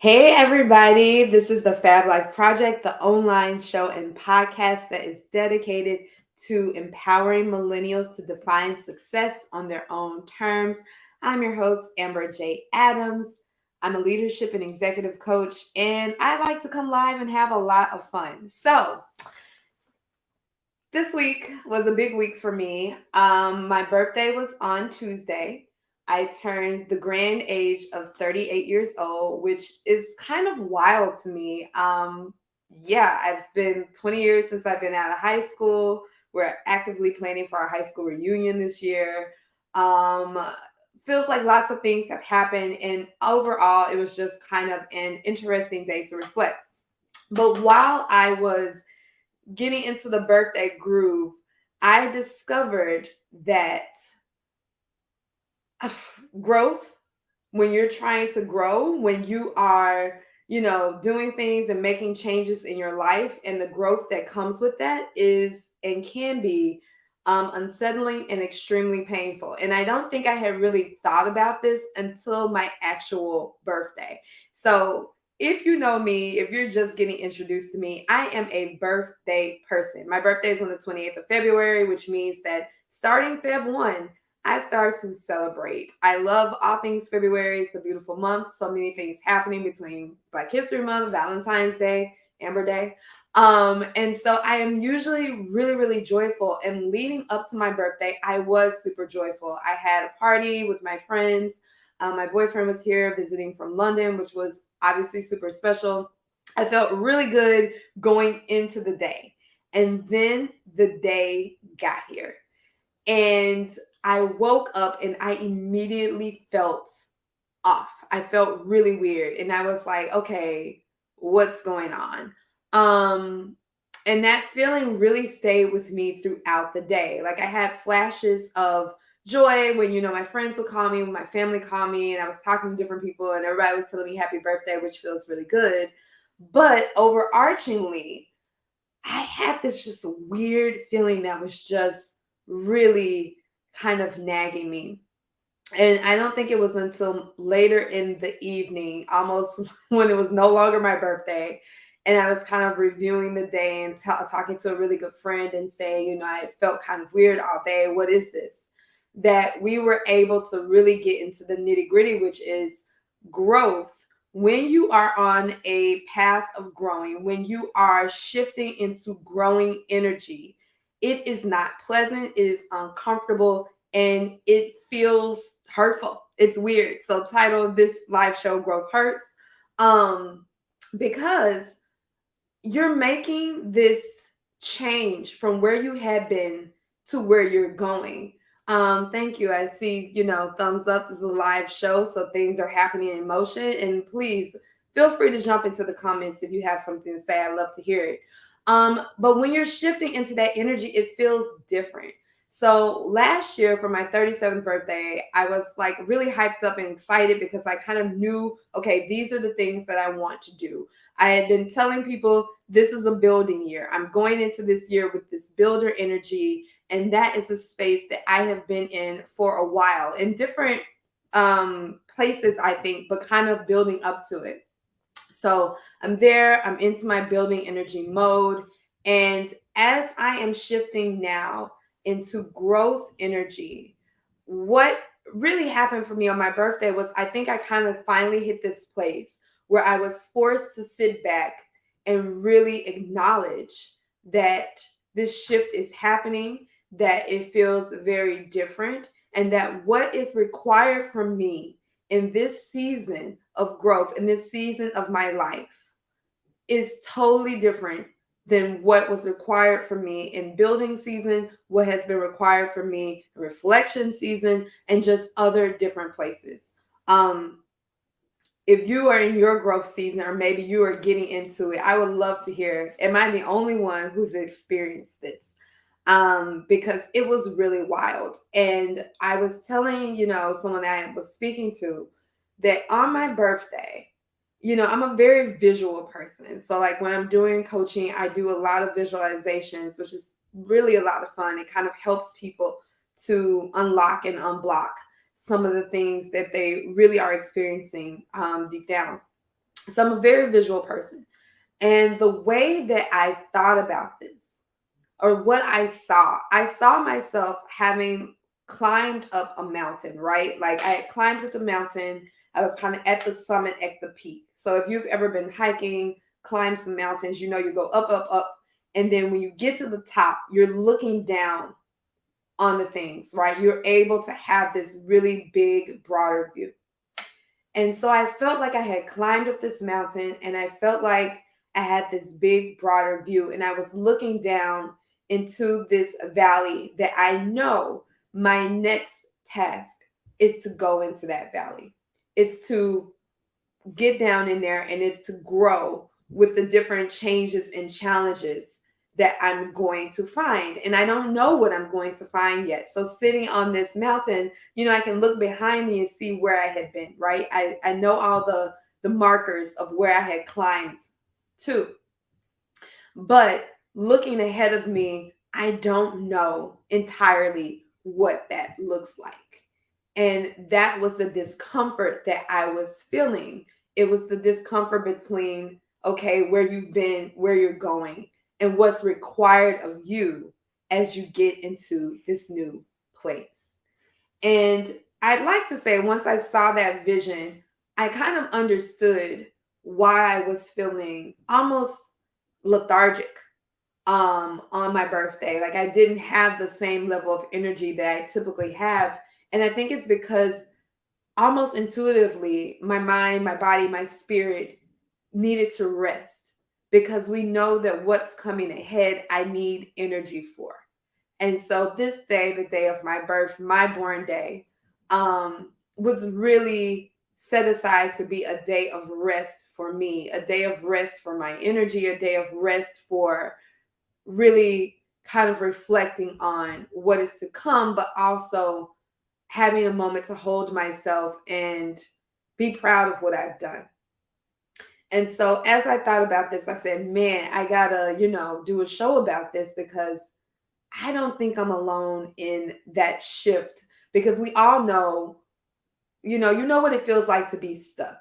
Hey, everybody. This is the Fab Life Project, the online show and podcast that is dedicated to empowering millennials to define success on their own terms. I'm your host, Amber J. Adams. I'm a leadership and executive coach, and I like to come live and have a lot of fun. So, this week was a big week for me. My birthday was on Tuesday. I turned the grand age of 38 years old, which is kind of wild to me. Yeah, it's been 20 years since I've been out of high school. We're actively planning for our high school reunion this year. Um, Feels like lots of things have happened, and overall, it was just kind of an interesting day to reflect. But while I was getting into the birthday groove, I discovered that growth, when you're trying to grow, when you are, doing things and making changes in your life, and the growth that comes with that is and can be unsettling and extremely painful. And I don't think I had really thought about this until my actual birthday. So, if you know me, if you're just getting introduced to me, I am a birthday person. My birthday is on the 28th of February, which means that starting Feb 1, I start to celebrate. I love all things February. It's a beautiful month. So many things happening between Black History Month, Valentine's Day, Amber Day. And so I am usually really, really joyful. And leading up to my birthday, I was super joyful. I had a party with my friends. My boyfriend was here visiting from London, which was obviously super special. I felt really good going into the day. And then the day got here. And I woke up and I immediately felt off. I felt really weird. And I was like, okay, what's going on? And that feeling really stayed with me throughout the day. Like I had flashes of joy when, my friends would call me, when my family called me, and I was talking to different people, and everybody was telling me happy birthday, which feels really good. But overarchingly, I had this just weird feeling that was just really kind of nagging me. And I don't think it was until later in the evening, almost when it was no longer my birthday, and I was kind of reviewing the day and talking to a really good friend and saying, I felt kind of weird all day. What is this? That we were able to really get into the nitty gritty, which is growth. When you are on a path of growing, when you are shifting into growing energy, it is not pleasant, it is uncomfortable, and it feels hurtful. It's weird. So title of this live show, Growth Hurts. Because you're making this change from where you had been to where you're going. Thank you. I see, thumbs up. This is a live show, so things are happening in motion. And please feel free to jump into the comments if you have something to say. I'd love to hear it. But when you're shifting into that energy, it feels different. So last year for my 37th birthday, I was like really hyped up and excited because I kind of knew, okay, these are the things that I want to do. I had been telling people this is a building year. I'm going into this year with this builder energy, and that is a space that I have been in for a while in different places, I think, but kind of building up to it. So I'm there, I'm into my building energy mode. And as I am shifting now into growth energy, what really happened for me on my birthday was I think I kind of finally hit this place where I was forced to sit back and really acknowledge that this shift is happening, that it feels very different, and that what is required from me in this season of growth, in this season of my life, is totally different than what was required for me in building season, what has been required for me in reflection season, and just other different places. Um, if you are in your growth season, or maybe you are getting into it, I would love to hear. Am I the only one who's experienced this? Because it was really wild. And I was telling, someone that I was speaking to that on my birthday, I'm a very visual person. So like when I'm doing coaching, I do a lot of visualizations, which is really a lot of fun. It kind of helps people to unlock and unblock some of the things that they really are experiencing deep down. So I'm a very visual person. And the way that I thought about this, or what I saw myself having climbed up a mountain, right? Like I had climbed up the mountain. I was kind of at the summit, at the peak. So if you've ever been hiking, climb some mountains, you know you go up, up, up. And then when you get to the top, you're looking down on the things, right? You're able to have this really big, broader view. And so I felt like I had climbed up this mountain and I felt like I had this big, broader view. And I was looking down into this valley that I know my next task is to go into that valley. It's to get down in there and it's to grow with the different changes and challenges that I'm going to find. And I don't know what I'm going to find yet. So sitting on this mountain, I can look behind me and see where I had been, right? I know all the markers of where I had climbed to. But looking ahead of me, I don't know entirely what that looks like. And that was the discomfort that I was feeling. It was the discomfort between, okay, where you've been, where you're going, and what's required of you as you get into this new place. And I'd like to say, once I saw that vision, I kind of understood why I was feeling almost lethargic on my birthday. Like I didn't have the same level of energy that I typically have. And I think it's because almost intuitively, my mind, my body, my spirit needed to rest because we know that what's coming ahead, I need energy for. And so this day, the day of my birth, my born day, was really set aside to be a day of rest for me, a day of rest for my energy, a day of rest for really kind of reflecting on what is to come, but also having a moment to hold myself and be proud of what I've done. And so as I thought about this, I said, man, I gotta, do a show about this because I don't think I'm alone in that shift because we all know, you know what it feels like to be stuck.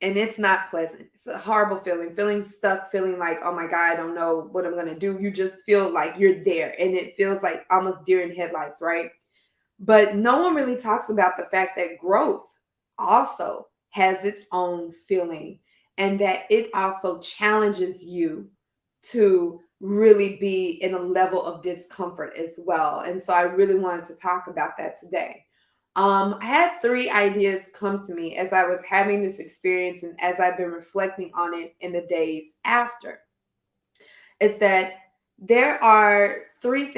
And it's not pleasant. It's a horrible feeling stuck, feeling like, oh my God, I don't know what I'm gonna do. You just feel like you're there and it feels like almost deer in headlights, right? But no one really talks about the fact that growth also has its own feeling and that it also challenges you to really be in a level of discomfort as well. And so I really wanted to talk about that today. I had three ideas come to me as I was having this experience and as I've been reflecting on it in the days after. Is that there are three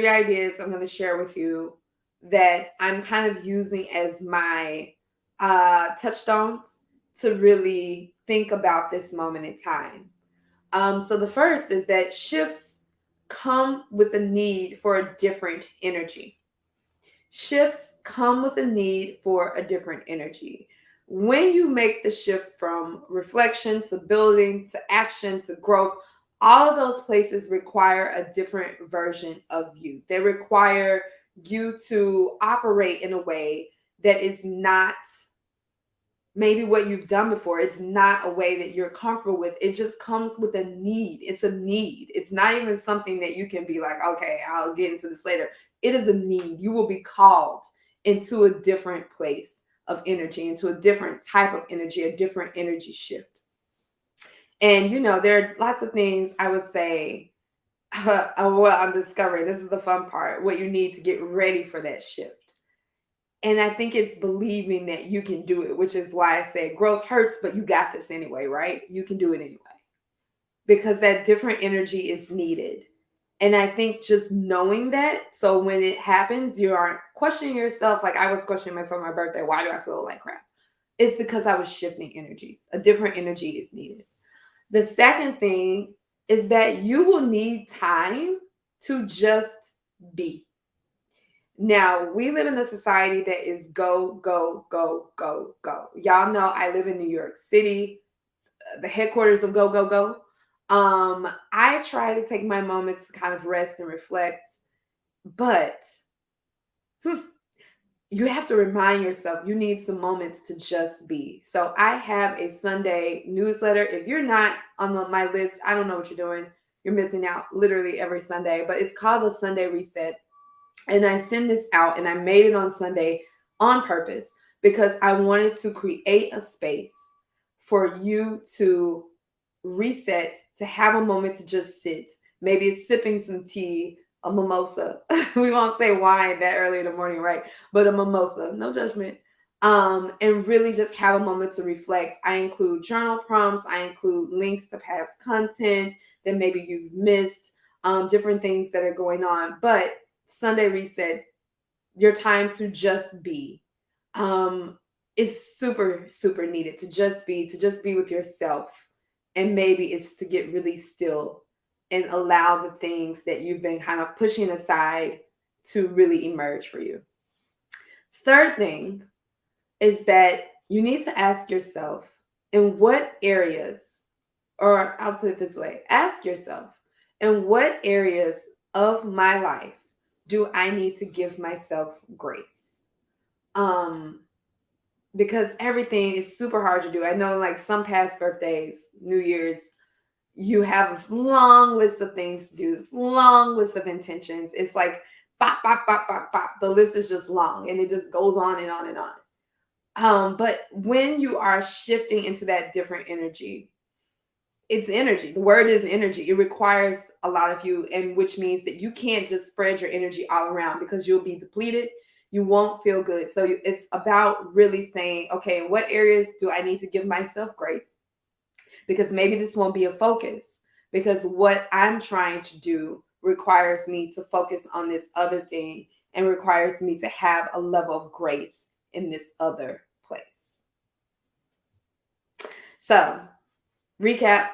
ideas I'm going to share with you that I'm kind of using as my touchstones to really think about this moment in time. So the first is that shifts come with a need for a different energy. Shifts come with a need for a different energy. When you make the shift from reflection to building to action to growth, all of those places require a different version of you. They require you to operate in a way that is not maybe what you've done before. It's not a way that you're comfortable with. It just comes with a need. It's a need. It's not even something that you can be like, okay, I'll get into this later. It is a need. You will be called into a different place of energy, into a different type of energy, a different energy shift. And there are lots of things I would say. What I'm discovering, this is the fun part, what you need to get ready for that shift. And I think it's believing that you can do it, which is why I say growth hurts, but you got this anyway, right? You can do it anyway because that different energy is needed. And I think just knowing that, so when it happens, you aren't questioning yourself. Like I was questioning myself on my birthday, why do I feel like crap? It's because I was shifting energies. A different energy is needed. The second thing is that you will need time to just be. Now, we live in a society that is go, go, go, go, go. Y'all know I live in New York City, the headquarters of go, go, go. I try to take my moments to kind of rest and reflect, but you have to remind yourself you need some moments to just be. So I have a Sunday newsletter. If you're not on my list, I don't know what you're doing. You're missing out literally every Sunday, but it's called the Sunday Reset. And I send this out, and I made it on Sunday on purpose because I wanted to create a space for you to reset, to have a moment to just sit. Maybe it's sipping some tea, a mimosa. We won't say wine that early in the morning, right? But a mimosa, no judgment. And really just have a moment to reflect. I include journal prompts, I include links to past content that maybe you've missed, different things that are going on. But Sunday Reset, your time to just be, is super, super needed. To just be with yourself. And maybe it's to get really still and allow the things that you've been kind of pushing aside to really emerge for you. Third thing is that you need to ask yourself, in what areas, or I'll put it this way, ask yourself, in what areas of my life do I need to give myself grace? Um, because everything is super hard to do. I know, like, some past birthdays, New Year's, you have this long list of things to do, this long list of intentions. It's like bop, bop, bop, bop, bop. The list is just long and it just goes on and on and on. But when you are shifting into that different energy, it's energy. The word is energy. It requires a lot of you, and which means that you can't just spread your energy all around because you'll be depleted. You won't feel good. So it's about really saying, okay, in what areas do I need to give myself grace? Because maybe this won't be a focus, because what I'm trying to do requires me to focus on this other thing and requires me to have a level of grace in this other place. So, recap,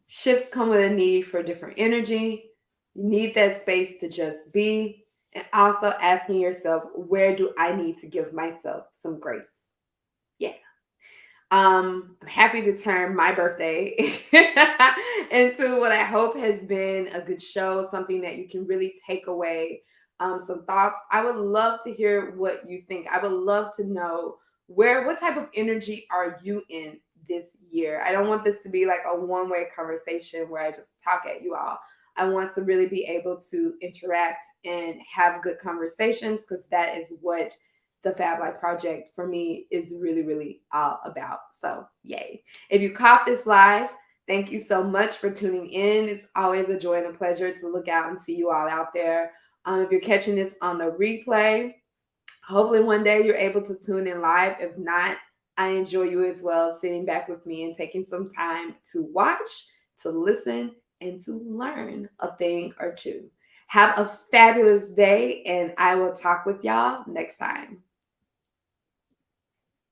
shifts come with a need for different energy. You need that space to just be, and also asking yourself, where do I need to give myself some grace? Yeah. I'm happy to turn my birthday into what I hope has been a good show, something that you can really take away, some thoughts. I would love to hear what you think. I would love to know what type of energy are you in this year? I don't want this to be like a one-way conversation where I just talk at you all. I want to really be able to interact and have good conversations, because that is what the Fab Life Project for me is really, really all about. So, yay. If you caught this live, thank you so much for tuning in. It's always a joy and a pleasure to look out and see you all out there. If you're catching this on the replay, hopefully one day you're able to tune in live. If not, I enjoy you as well, sitting back with me and taking some time to watch, to listen, and to learn a thing or two. Have a fabulous day, and I will talk with y'all next time.